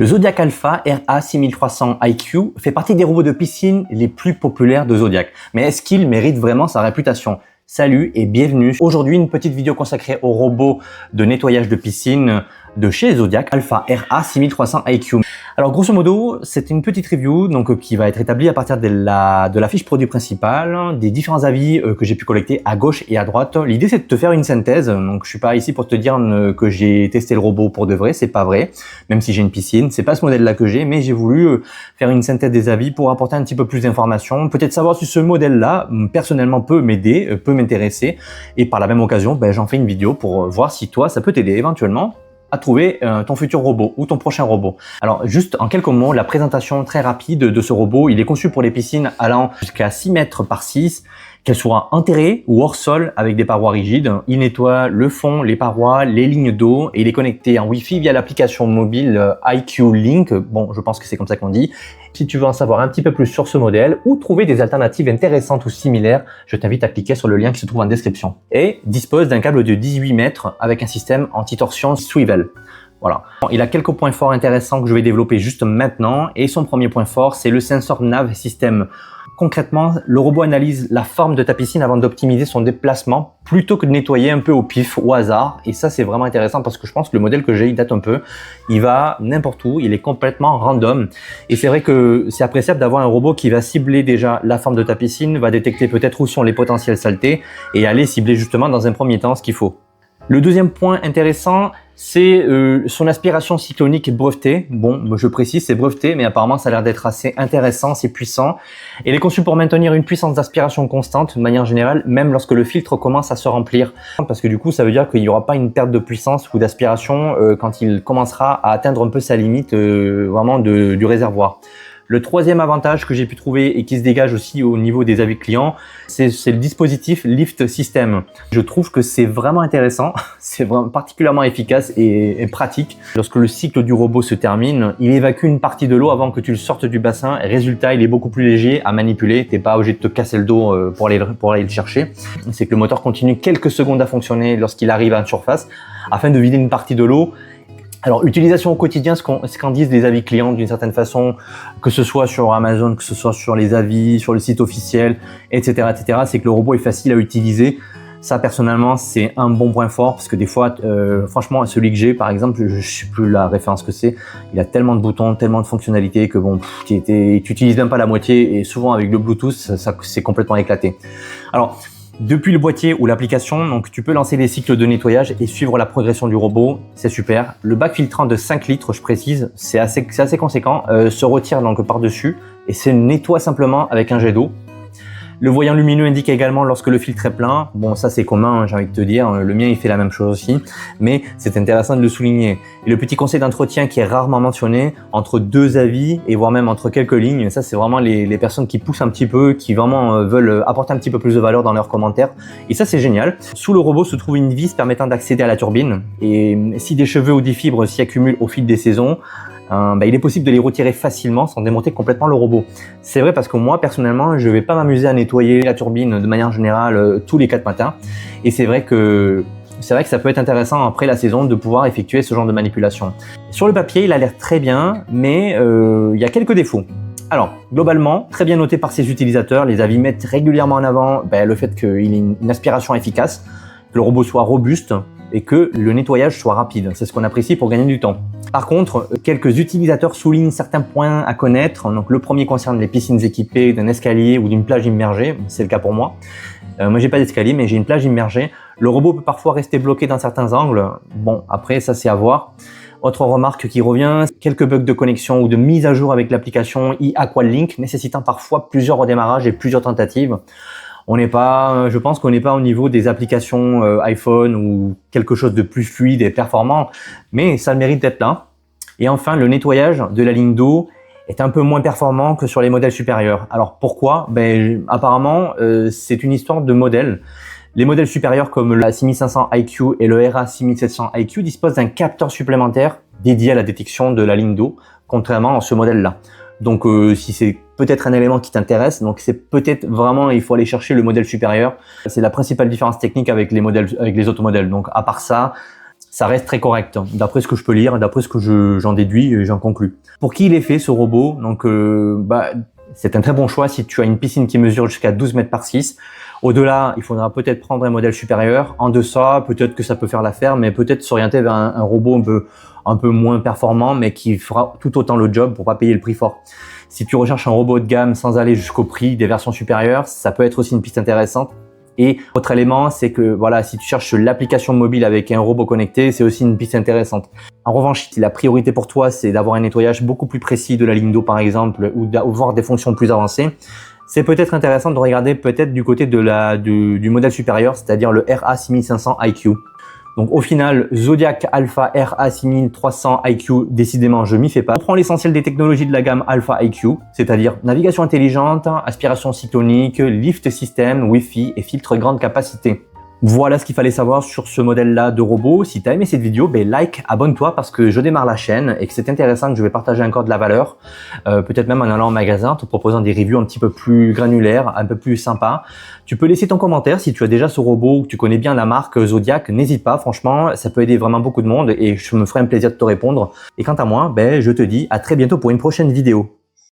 Le Zodiac Alpha RA6300 IQ fait partie des robots de piscine les plus populaires de Zodiac. Mais est-ce qu'il mérite vraiment sa réputation? Salut et bienvenue. Aujourd'hui, une petite vidéo consacrée aux robots de nettoyage de piscine de chez Zodiac Alpha RA6300 IQ. Alors grosso modo, c'est une petite review qui va être établie à partir de la fiche produit principale, des différents avis que j'ai pu collecter à gauche et à droite. L'idée c'est de te faire une synthèse. Donc je suis pas ici pour te dire que j'ai testé le robot pour de vrai, c'est pas vrai. Même si j'ai une piscine, c'est pas ce modèle-là que j'ai, mais j'ai voulu faire une synthèse des avis pour apporter un petit peu plus d'informations, peut-être savoir si ce modèle-là personnellement peut m'aider, peut m'intéresser, et par la même occasion, j'en fais une vidéo pour voir si toi ça peut t'aider éventuellement à trouver ton futur robot ou ton prochain robot. Alors juste en quelques mots, la présentation très rapide de ce robot, il est conçu pour les piscines allant jusqu'à 6 mètres par 6, qu'elles soient enterrées ou hors sol avec des parois rigides. Il nettoie le fond, les parois, les lignes d'eau et il est connecté en Wi-Fi via l'application mobile IQ Link. Bon, je pense que c'est comme ça qu'on dit. Si tu veux en savoir un petit peu plus sur ce modèle ou trouver des alternatives intéressantes ou similaires, je t'invite à cliquer sur le lien qui se trouve en description. Et dispose d'un câble de 18 mètres avec un système anti-torsion swivel. Voilà. Il a quelques points forts intéressants que je vais développer juste maintenant. Et son premier point fort, c'est le sensor nav system. Concrètement, le robot analyse la forme de ta piscine avant d'optimiser son déplacement plutôt que de nettoyer un peu au pif, au hasard. Et ça, c'est vraiment intéressant parce que je pense que le modèle que j'ai, il date un peu. Il va n'importe où, il est complètement random. Et c'est vrai que c'est appréciable d'avoir un robot qui va cibler déjà la forme de ta piscine, va détecter peut-être où sont les potentielles saletés et aller cibler justement dans un premier temps ce qu'il faut. Le deuxième point intéressant, c'est son aspiration cyclonique brevetée. Bon, je précise, c'est breveté, mais apparemment ça a l'air d'être assez intéressant, c'est puissant. Elle est conçue pour maintenir une puissance d'aspiration constante de manière générale, même lorsque le filtre commence à se remplir. Parce que du coup, ça veut dire qu'il n'y aura pas une perte de puissance ou d'aspiration quand il commencera à atteindre un peu sa limite vraiment du réservoir. Le troisième avantage que j'ai pu trouver et qui se dégage aussi au niveau des avis clients, c'est le dispositif Lift System. Je trouve que c'est vraiment intéressant, c'est vraiment particulièrement efficace et pratique. Lorsque le cycle du robot se termine, il évacue une partie de l'eau avant que tu le sortes du bassin. Résultat, il est beaucoup plus léger à manipuler. T'es pas obligé de te casser le dos pour aller le chercher. C'est que le moteur continue quelques secondes à fonctionner lorsqu'il arrive à une surface afin de vider une partie de l'eau. Alors, utilisation au quotidien, ce qu'en disent les avis clients d'une certaine façon, que ce soit sur Amazon, que ce soit sur les avis, sur le site officiel, etc., c'est que le robot est facile à utiliser. Ça, personnellement, c'est un bon point fort parce que des fois, franchement, celui que j'ai, par exemple, je sais plus la référence que c'est, il a tellement de boutons, tellement de fonctionnalités que bon, tu utilises même pas la moitié et souvent avec le Bluetooth, ça c'est complètement éclaté. Alors, depuis le boîtier ou l'application, donc tu peux lancer les cycles de nettoyage et suivre la progression du robot, c'est super. Le bac filtrant de 5 litres, je précise, c'est assez conséquent, se retire donc par-dessus et se nettoie simplement avec un jet d'eau. Le voyant lumineux indique également lorsque le filtre est plein. Bon, ça c'est commun, j'ai envie de te dire, le mien il fait la même chose aussi, mais c'est intéressant de le souligner. Et le petit conseil d'entretien qui est rarement mentionné, entre deux avis et voire même entre quelques lignes, ça c'est vraiment les personnes qui poussent un petit peu, qui vraiment veulent apporter un petit peu plus de valeur dans leurs commentaires. Et ça c'est génial. Sous le robot se trouve une vis permettant d'accéder à la turbine. Et si des cheveux ou des fibres s'y accumulent au fil des saisons, il est possible de les retirer facilement sans démonter complètement le robot. C'est vrai parce que moi, personnellement, je vais pas m'amuser à nettoyer la turbine de manière générale tous les 4 matins. Et c'est vrai que ça peut être intéressant après la saison de pouvoir effectuer ce genre de manipulation. Sur le papier, il a l'air très bien, mais il y a quelques défauts. Alors, globalement, très bien noté par ses utilisateurs, les avis mettent régulièrement en avant le fait qu'il ait une aspiration efficace, que le robot soit robuste et que le nettoyage soit rapide. C'est ce qu'on apprécie pour gagner du temps. Par contre, quelques utilisateurs soulignent certains points à connaître. Donc, le premier concerne les piscines équipées d'un escalier ou d'une plage immergée. C'est le cas pour moi. Moi, j'ai pas d'escalier, mais j'ai une plage immergée. Le robot peut parfois rester bloqué dans certains angles. Bon, après, ça, c'est à voir. Autre remarque qui revient, quelques bugs de connexion ou de mise à jour avec l'application eAqualink, nécessitant parfois plusieurs redémarrages et plusieurs tentatives. Je pense qu'on n'est pas au niveau des applications iPhone ou quelque chose de plus fluide et performant, mais ça mérite d'être là. Et enfin, le nettoyage de la ligne d'eau est un peu moins performant que sur les modèles supérieurs. Alors pourquoi? Apparemment, c'est une histoire de modèles. Les modèles supérieurs comme le RA6500 IQ et le RA6700 IQ disposent d'un capteur supplémentaire dédié à la détection de la ligne d'eau, contrairement à ce modèle-là. Donc si c'est peut-être un élément qui t'intéresse, donc c'est peut-être vraiment, il faut aller chercher le modèle supérieur. C'est la principale différence technique avec les autres modèles. Donc à part ça, ça reste très correct, d'après ce que je peux lire, d'après ce que j'en déduis et j'en conclus. Pour qui il est fait ce robot? Donc, c'est un très bon choix si tu as une piscine qui mesure jusqu'à 12 mètres par 6. Au-delà, il faudra peut-être prendre un modèle supérieur. En deçà, peut-être que ça peut faire l'affaire, mais peut-être s'orienter vers un robot un peu moins performant, mais qui fera tout autant le job pour pas payer le prix fort. Si tu recherches un robot de gamme sans aller jusqu'au prix des versions supérieures, ça peut être aussi une piste intéressante. Et autre élément, c'est que voilà, si tu cherches l'application mobile avec un robot connecté, c'est aussi une piste intéressante. En revanche, si la priorité pour toi, c'est d'avoir un nettoyage beaucoup plus précis de la ligne d'eau par exemple, ou d'avoir des fonctions plus avancées, c'est peut-être intéressant de regarder peut-être du côté du modèle supérieur, c'est-à-dire le RA6500 IQ. Donc au final, Zodiac Alpha RA6300 IQ, décidément je m'y fais pas. On prend l'essentiel des technologies de la gamme Alpha IQ, c'est-à-dire navigation intelligente, aspiration cyclonique, lift system, Wi-Fi et filtre grande capacité. Voilà ce qu'il fallait savoir sur ce modèle-là de robot. Si tu as aimé cette vidéo, like, abonne-toi parce que je démarre la chaîne et que c'est intéressant, que je vais partager encore de la valeur. Peut-être même en allant en magasin, te proposant des reviews un petit peu plus granulaires, un peu plus sympas. Tu peux laisser ton commentaire si tu as déjà ce robot ou que tu connais bien la marque Zodiac. N'hésite pas, franchement, ça peut aider vraiment beaucoup de monde et je me ferai un plaisir de te répondre. Et quant à moi, je te dis à très bientôt pour une prochaine vidéo.